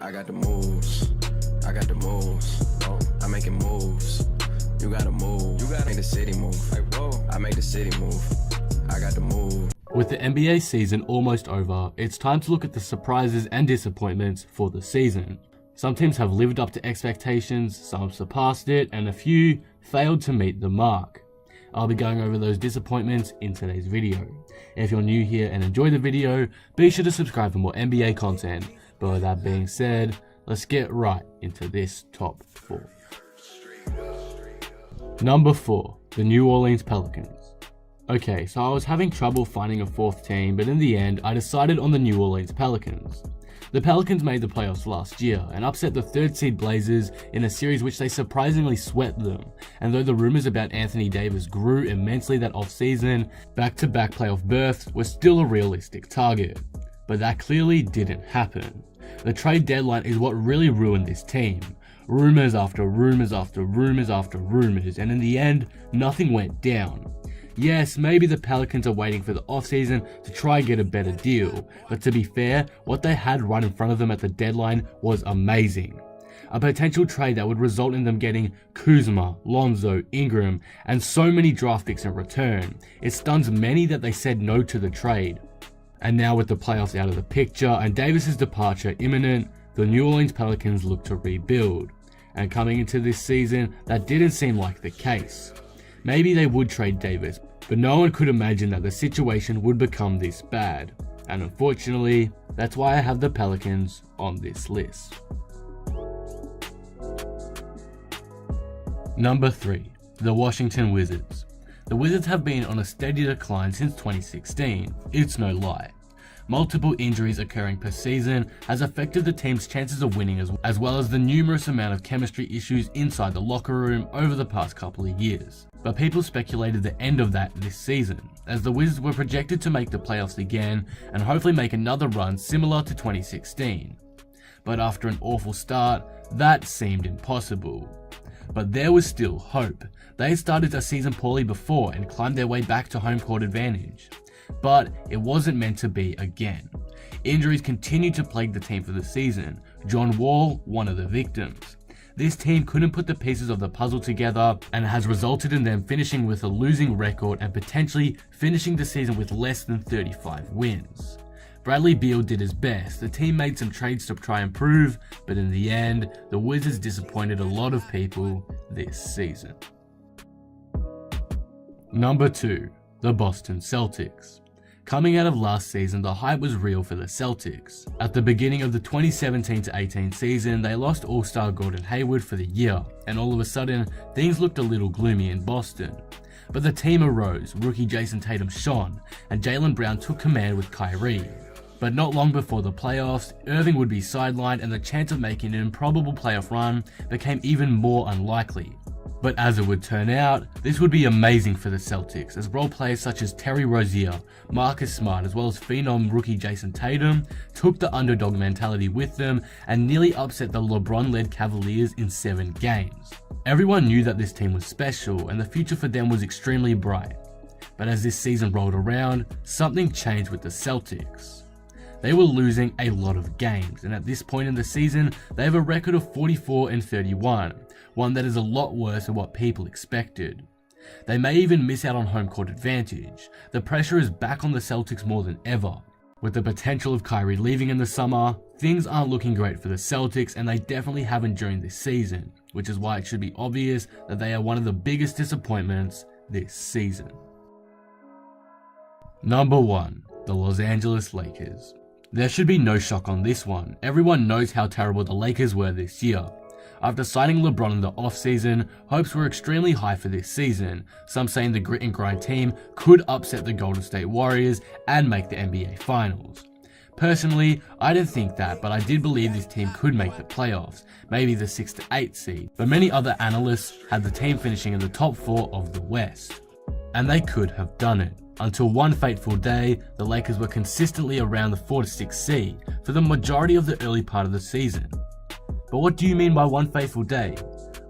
I got the moves. I got the moves. Oh, I'm making moves. You gotta move. You gotta make the city move. Like, whoa. I make the city move. I got the move. With the NBA season almost over, it's time to look at the surprises and disappointments for the season. Some teams have lived up to expectations, some surpassed it, and a few failed to meet the mark. I'll be going over those disappointments in today's video. If you're new here and enjoy the video, be sure to subscribe for more NBA content. But with that being said, let's get right into this top 4. Number 4, the New Orleans Pelicans. Okay, so I was having trouble finding a 4th team, but in the end, I decided on the New Orleans Pelicans. The Pelicans made the playoffs last year and upset the 3rd seed Blazers in a series which they surprisingly swept them. And though the rumors about Anthony Davis grew immensely that offseason, back-to-back playoff berths were still a realistic target. But that clearly didn't happen. The trade deadline is what really ruined this team. Rumors after rumors after rumors after rumors, and in the end, nothing went down. Yes, maybe the Pelicans are waiting for the offseason to try and get a better deal, but to be fair, what they had right in front of them at the deadline was amazing. A potential trade that would result in them getting Kuzma, Lonzo, Ingram, and so many draft picks in return. It stuns many that they said no to the trade. And now with the playoffs out of the picture and Davis's departure imminent, the New Orleans Pelicans look to rebuild. And coming into this season, that didn't seem like the case. Maybe they would trade Davis, but no one could imagine that the situation would become this bad. And unfortunately, that's why I have the Pelicans on this list. Number 3, the Washington Wizards. The Wizards have been on a steady decline since 2016, it's no lie. Multiple injuries occurring per season has affected the team's chances of winning as well as the numerous amount of chemistry issues inside the locker room over the past couple of years. But people speculated the end of that this season, as the Wizards were projected to make the playoffs again and hopefully make another run similar to 2016. But after an awful start, that seemed impossible. But there was still hope. They had started a season poorly before and climbed their way back to home court advantage. But it wasn't meant to be again. Injuries continued to plague the team for the season, John Wall one of the victims. This team couldn't put the pieces of the puzzle together and has resulted in them finishing with a losing record and potentially finishing the season with less than 35 wins. Bradley Beal did his best, the team made some trades to try and improve, but in the end, the Wizards disappointed a lot of people this season. Number 2, the Boston Celtics. Coming out of last season, the hype was real for the Celtics. At the beginning of the 2017-18 season, they lost All-Star Gordon Hayward for the year, and all of a sudden, things looked a little gloomy in Boston. But the team arose, rookie Jason Tatum shone, and Jaylen Brown took command with Kyrie. But not long before the playoffs, Irving would be sidelined and the chance of making an improbable playoff run became even more unlikely. But as it would turn out, this would be amazing for the Celtics, as role players such as Terry Rozier, Marcus Smart, as well as phenom rookie Jason Tatum took the underdog mentality with them and nearly upset the LeBron-led Cavaliers in 7 games. Everyone knew that this team was special and the future for them was extremely bright. But as this season rolled around, something changed with the Celtics. They were losing a lot of games, and at this point in the season, they have a record of 44-31, one that is a lot worse than what people expected. They may even miss out on home court advantage. The pressure is back on the Celtics more than ever. With the potential of Kyrie leaving in the summer, things aren't looking great for the Celtics, and they definitely haven't during this season, which is why it should be obvious that they are one of the biggest disappointments this season. Number 1, the Los Angeles Lakers. There should be no shock on this one. Everyone knows how terrible the Lakers were this year. After signing LeBron in the offseason, hopes were extremely high for this season, some saying the grit and grind team could upset the Golden State Warriors and make the NBA Finals. Personally, I didn't think that, but I did believe this team could make the playoffs, maybe the 6 to 8 seed, but many other analysts had the team finishing in the top 4 of the West. And they could have done it. Until one fateful day, the Lakers were consistently around the 4 to 6 seed for the majority of the early part of the season. But what do you mean by one fateful day?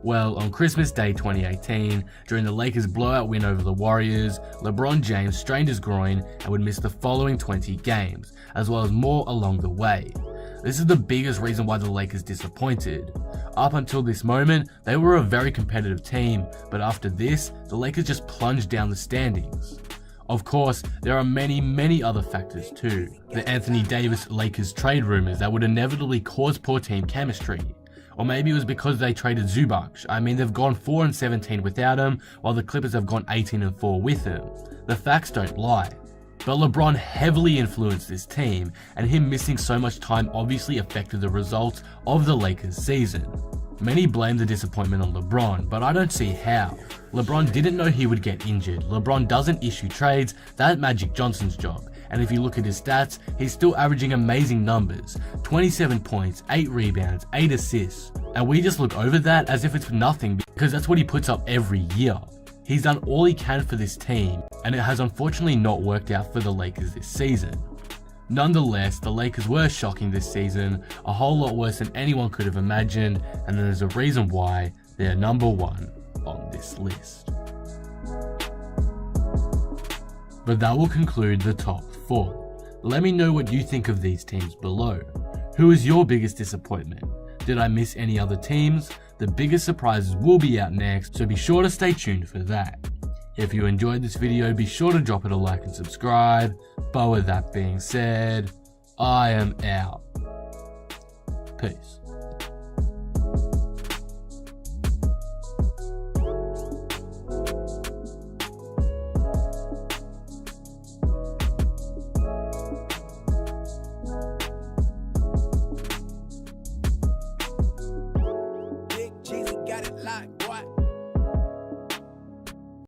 Well, on Christmas Day 2018, during the Lakers' blowout win over the Warriors, LeBron James strained his groin and would miss the following 20 games, as well as more along the way. This is the biggest reason why the Lakers disappointed. Up until this moment, they were a very competitive team, but after this, the Lakers just plunged down the standings. Of course, there are many other factors too. The Anthony Davis Lakers trade rumors that would inevitably cause poor team chemistry. Or maybe it was because they traded Zubac. I mean, they've gone 4-17 without him, while the Clippers have gone 18-4 with him. The facts don't lie. But LeBron heavily influenced this team, and him missing so much time obviously affected the results of the Lakers season. Many blame the disappointment on LeBron, but I don't see how. LeBron didn't know he would get injured. LeBron doesn't issue trades, that's Magic Johnson's job. And if you look at his stats, he's still averaging amazing numbers. 27 points, 8 rebounds, 8 assists. And we just look over that as if it's nothing because that's what he puts up every year. He's done all he can for this team, and it has unfortunately not worked out for the Lakers this season. Nonetheless, the Lakers were shocking this season, a whole lot worse than anyone could have imagined, and there's a reason why they're number 1 on this list. But that will conclude the top 4. Let me know what you think of these teams below. Who is your biggest disappointment? Did I miss any other teams? The biggest surprises will be out next, so be sure to stay tuned for that. If you enjoyed this video, be sure to drop it a like and subscribe. But with that being said, I am out. Peace.